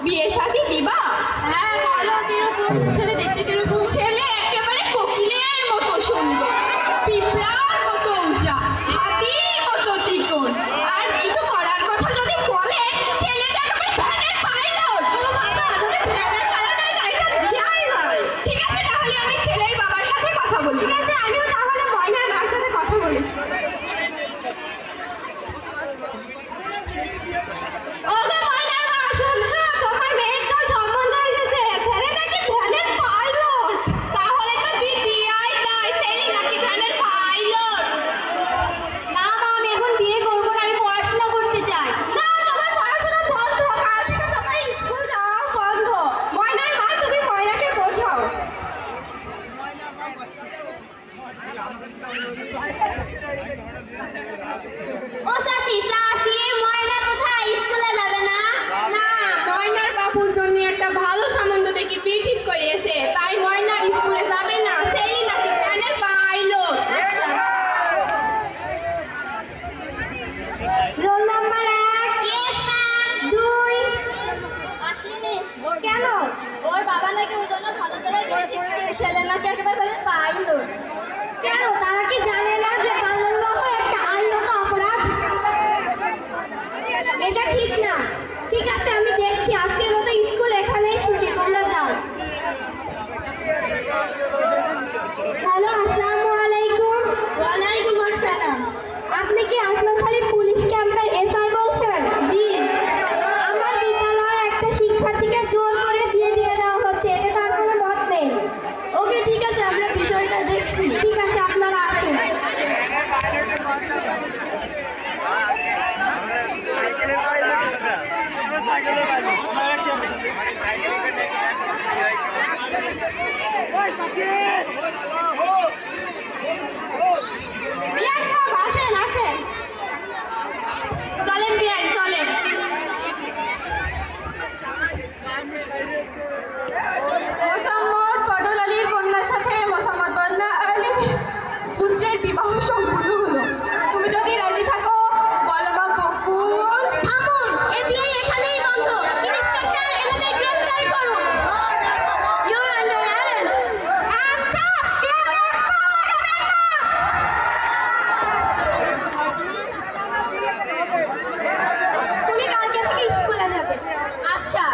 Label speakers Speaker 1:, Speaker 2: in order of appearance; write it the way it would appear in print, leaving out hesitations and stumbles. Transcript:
Speaker 1: বিয়ে শাদী দিবা? হ্যাঁ বলো কিরকম ছেলে দেখতে? কিরকম ছেলে? একেবারে কোকিলের মতো সুন্দর, পিঁপড়ার মতো উঁচা, হাতির মতো চিকন। আর কিছু করার কথা যদি বলে, ছেলেটা একেবারে ভ্যানের পাইলট। ও বাবা, যদি ভ্যানের পাইলট হয় গাড়িটা দিয়াই যায়। ঠিক আছে, তাহলে আমি ছেলের বাবার সাথে কথা বলি। ঠিক আছে, আমিও তাহলে ময়নার মার সাথে কথা বলি। ওগো ময়নার মা, শুনছো? তোমার মেয়ের তো সম্বন্ধ এসেছে, ছেলে নাকি ভ্যানের পাইলট। তাহলে তো বিয়েই যায়, ছেলে নাকি ভ্যানের পাইলট। না মা, আমি এখন বিয়ে করবো না, আমি পড়াশোনা করতে চাই। না, তোমার পড়াশোনা বন্ধ, কাল থেকে তোমার স্কুল যাওয়া বন্ধ। ময়নার মা, তুমি ময়নাকে বোঝাও। ও চাচি, চাচি, ময়না কোথায়? স্কুলে যাবে না? না, ময়নার বাবুর জন্য একটা ভালো সম্বন্ধ দেখি বিয়ে ঠিক করিয়েছে, তাই ময়না স্কুলে যাবে না। সেই নাকি ভ্যানের pilot. Roll number 1। Yes ma'am. 2। আসেনি। কেন? ওর বাবা নাকি ওর জন্য ভালো জায়গায় বিয়ে ঠিক করেছে, ছেলে নাকি একেবারে ভ্যানের পাইলট। কেন, তারা কি জানে না যে বাল্য বিবাহ একটা আইনত অপরাধ? এটা ঠিক না। ঠিক আছে, আমি দেখছি। আজকের মতো স্কুল এখানেই ছুটি, তোমরা যাও। হ্যালো, আসসালামু আলাইকুম। ওয়ালাইকুম আসসালাম। আপনি কি আসমাখালী পুলিশ ক্যাম্পের এসআই বলছেন? জি। আমার বিদ্যালয়ে একটা শিক্ষার্থীকে জোর করে বিয়ে দিয়ে দেওয়া হচ্ছে, এতে তার কোনো মত নেই। ওকে, ঠিক আছে, আমরা বিষয়টা দেখছি। ঠিক আছে, আপনারা আসুন। আসেন আসেন, চলেন বিয়াই, চলেন। মোসাম্মদ পটল আলীর কন্যার সাথে মোসাম্মদ বন্যা আলীর পুত্রের বিবাহ সম্পূর্ণ হলো। তুমি যদি রাজি থাকো বলো মা বকুল। থামুন, এ বিয়ে এখানেই বন্ধ। ইন্সপেক্টর, এনাকে গ্রেফতার করুন। You are under arrest. আচ্ছা, কেউ তুমি কালকে থেকে স্কুলে যাবে। আচ্ছা।